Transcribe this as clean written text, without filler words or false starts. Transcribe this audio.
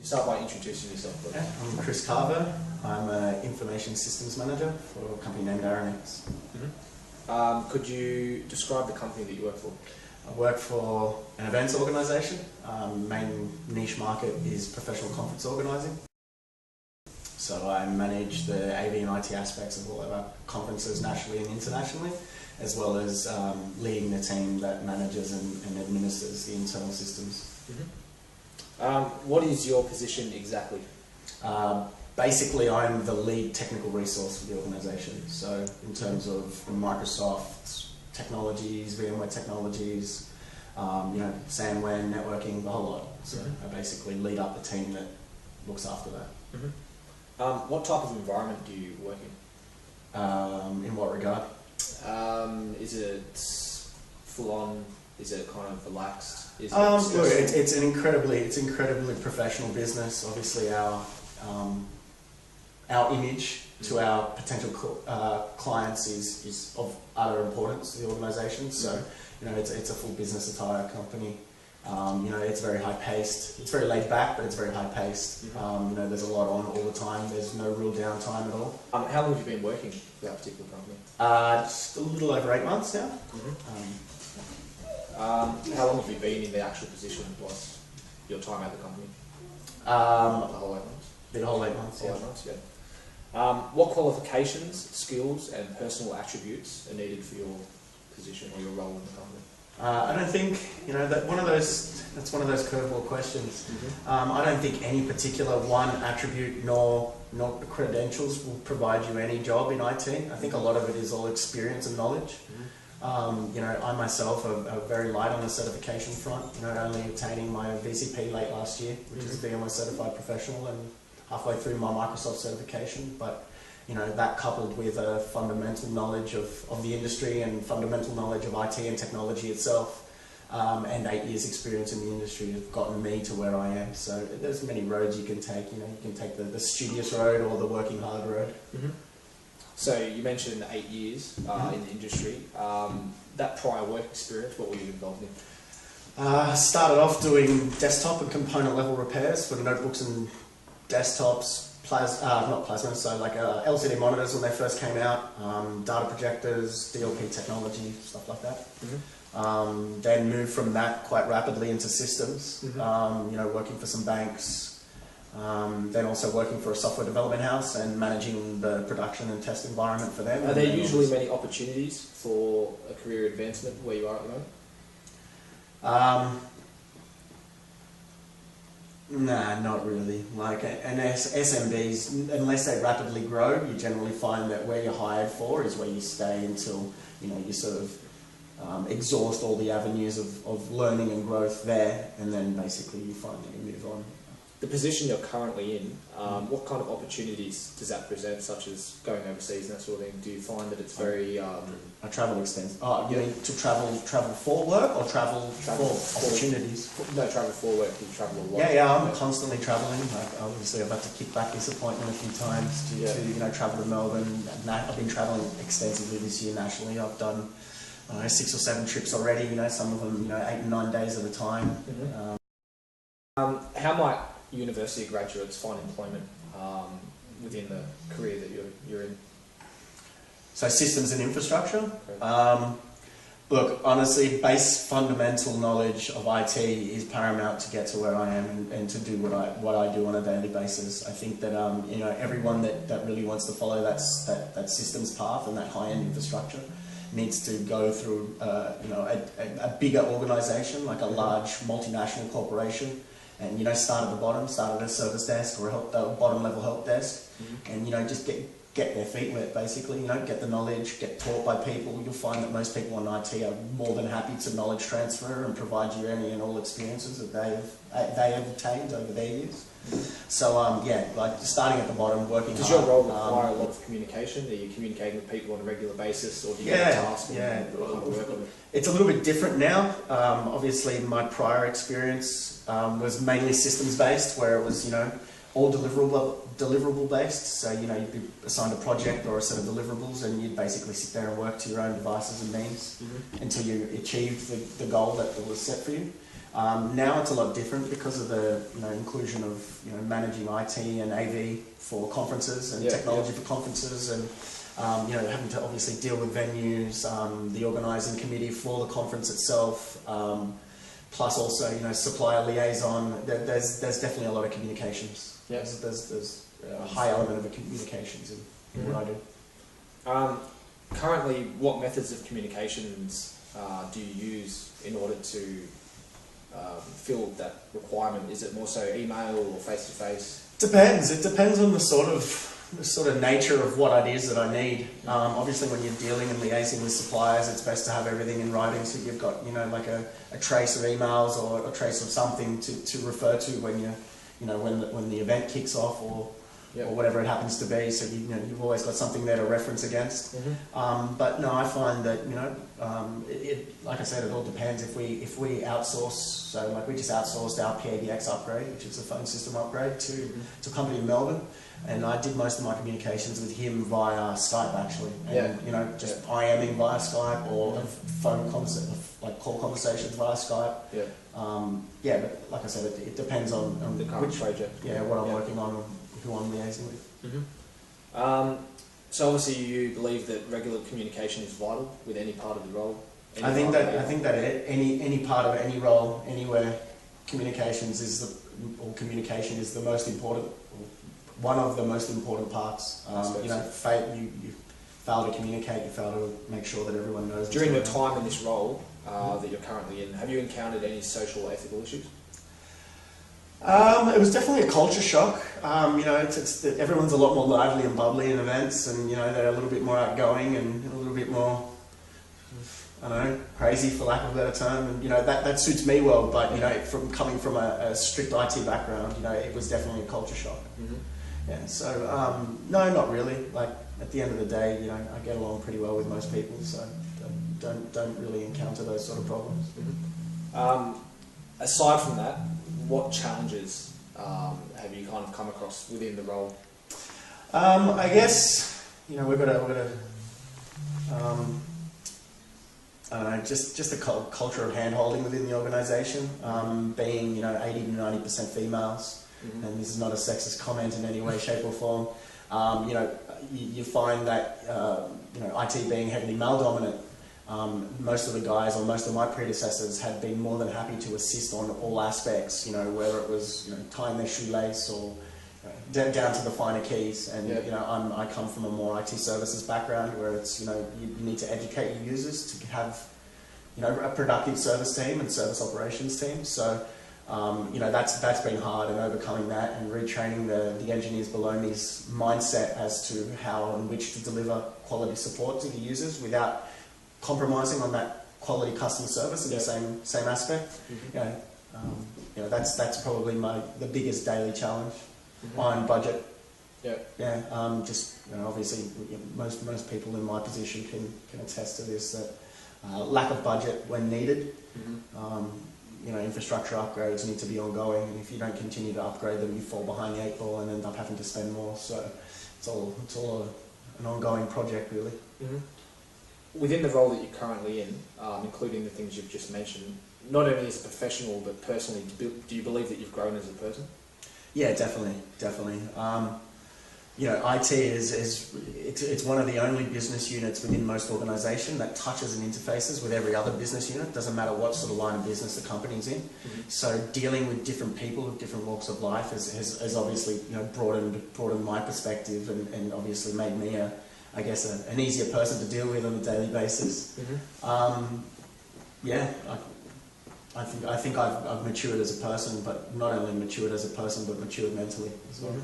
Start by introducing yourself, please. Yeah, I'm Chris Carver. I'm an Information Systems Manager for a company named Aranex. Could you describe the company that you work for? I work for an events organisation. Main niche market is professional conference organising. So I manage the AV and IT aspects of all of our conferences nationally and internationally, as well as leading the team that manages and administers the internal systems. What is your position exactly? Basically, I'm the lead technical resource for the organisation. So in terms of Microsoft technologies, VMware technologies, SAN-WAN, networking, the whole lot. So I basically lead up the team that looks after that. What type of environment do you work in? In what regard? Is it full on? Is it kind of relaxed? Is it Look, it's incredibly professional business. Obviously, our image to our potential clients is of utter importance to the organisation. So, it's a full business attire company. It's very high paced. It's very laid back, but it's very high paced. There's a lot on all the time. There's no real downtime at all. How long have you been working for that particular company? Just a little over 8 months now. How long have you been in the actual position plus your time at the company? The whole 8 months? The whole 8 months, yeah. 8 months, yeah. What qualifications, skills and personal attributes are needed for your position or your role in the company? I don't think, that's one of those curveball questions. I don't think any particular one attribute nor the credentials will provide you any job in IT. I think a lot of it is all experience and knowledge. I myself are very light on the certification front, only obtaining my VCP late last year, which is VMware Certified Professional, and halfway through my Microsoft certification. But that coupled with a fundamental knowledge of the industry and fundamental knowledge of IT and technology itself, and 8 years experience in the industry have gotten me to where I am. So there's many roads you can take. You can take the studious road or the working hard road. So you mentioned 8 years in the industry. That prior work experience, what were you involved in? Started off doing desktop and component level repairs for notebooks and desktops, not plasma, so like LCD monitors when they first came out, data projectors, DLP technology, stuff like that. Then moved from that quite rapidly into systems, working for some banks, then also working for a software development house and managing the production and test environment for them. Are there usually many opportunities for a career advancement where you are at the moment? Nah, not really. And SMBs, unless they rapidly grow, you generally find that where you're hired for is where you stay until you sort of exhaust all the avenues of learning and growth there, and then basically you find that you move on. The position you're currently in, what kind of opportunities does that present, such as going overseas and that sort of thing? Do you find that it's very... I travel extensively. Oh, you mean to travel for work or travel for opportunities? No, travel for work. You travel a lot. Yeah, I'm constantly travelling. Obviously, I've had to kick back disappointment a few times to travel to Melbourne. I've been travelling extensively this year nationally. I've done 6 or 7 trips already. Some of them 8 and 9 days at a time. How might university graduates find employment within the career that you're in? So systems and infrastructure. Look, honestly, base fundamental knowledge of IT is paramount to get to where I am and to do what I do on a daily basis. I think that everyone that really wants to follow that systems path and that high-end infrastructure needs to go through a bigger organisation, like a large multinational corporation, and start at the bottom, start at a service desk or a bottom level help desk, and just get their feet wet basically. Get the knowledge, get taught by people. You'll find that most people in IT are more than happy to knowledge transfer and provide you any and all experiences that they have obtained over their years. So like starting at the bottom, working Does hard. Does your role require a lot of communication? Are you communicating with people on a regular basis, or do you get a task and work on it? It's a little bit different now. Obviously, my prior experience was mainly systems based, where it was all deliverable based. So you'd be assigned a project or a set of deliverables, and you'd basically sit there and work to your own devices and means until you achieved the goal that was set for you. Now it's a lot different because of the inclusion of managing IT and AV for conferences and technology for conferences, and having to obviously deal with venues, the organising committee for the conference itself, plus also supplier liaison. There's definitely a lot of communications. There's a high element of communications in what I do. Currently, what methods of communications do you use in order to fill that requirement? Is it more so email or face-to-face? Depends. It depends on the sort of nature of what it is that I need. Obviously, when you're dealing and liaising with suppliers, it's best to have everything in writing, so you've got like a trace of emails or a trace of something to refer to when when the event kicks off or whatever it happens to be. So you've always got something there to reference against. But no, I find that like I said, it all depends. If we outsource, so like we just outsourced our PABX upgrade, which is a phone system upgrade, to a company in Melbourne, and I did most of my communications with him via Skype actually, and just IMing via Skype or phone call conversations via Skype. But like I said, it depends on the current project. What I'm working on and who I'm liaising with. So obviously you believe that regular communication is vital with any part of the role. I think that any part of any role, anywhere, communication is the most important, one of the most important parts. You fail to communicate, you fail to make sure that everyone knows. During your time in this role that you're currently in, have you encountered any social or ethical issues? It was definitely a culture shock. Everyone's a lot more lively and bubbly in events, and they're a little bit more outgoing and a little bit more, I don't know, crazy for lack of a better term. And that suits me well. But from coming from a strict IT background, it was definitely a culture shock. And so no, not really. Like at the end of the day, I get along pretty well with most people, so don't really encounter those sort of problems. Aside from that, what challenges have you kind of come across within the role? I guess we've got a I don't know, just a culture of hand-holding within the organisation, being 80 to 90% females, and this is not a sexist comment in any way, shape or form. You find that IT being heavily male-dominant, most of the guys or most of my predecessors had been more than happy to assist on all aspects, whether it was tying their shoelace or down to the finer keys. And I come from a more IT services background where it's you need to educate your users to have a productive service team and service operations team. So that's been hard, and overcoming that and retraining the engineers below me's mindset as to how and which to deliver quality support to the users without compromising on that quality customer service in the same aspect. That's probably the biggest daily challenge. On budget. Obviously most people in my position can attest to this, that lack of budget when needed. Infrastructure upgrades need to be ongoing, and if you don't continue to upgrade them, you fall behind the 8 ball and end up having to spend more. So it's all an ongoing project, really. Within the role that you're currently in, including the things you've just mentioned, not only as a professional but personally, do you believe that you've grown as a person? Yeah, definitely. IT it's one of the only business units within most organisations that touches and interfaces with every other business unit. Doesn't matter what sort of line of business the company's in. So dealing with different people of different walks of life has obviously broadened my perspective and obviously made me an easier person to deal with on a daily basis. I think I've matured as a person, but not only matured as a person, but matured mentally as well.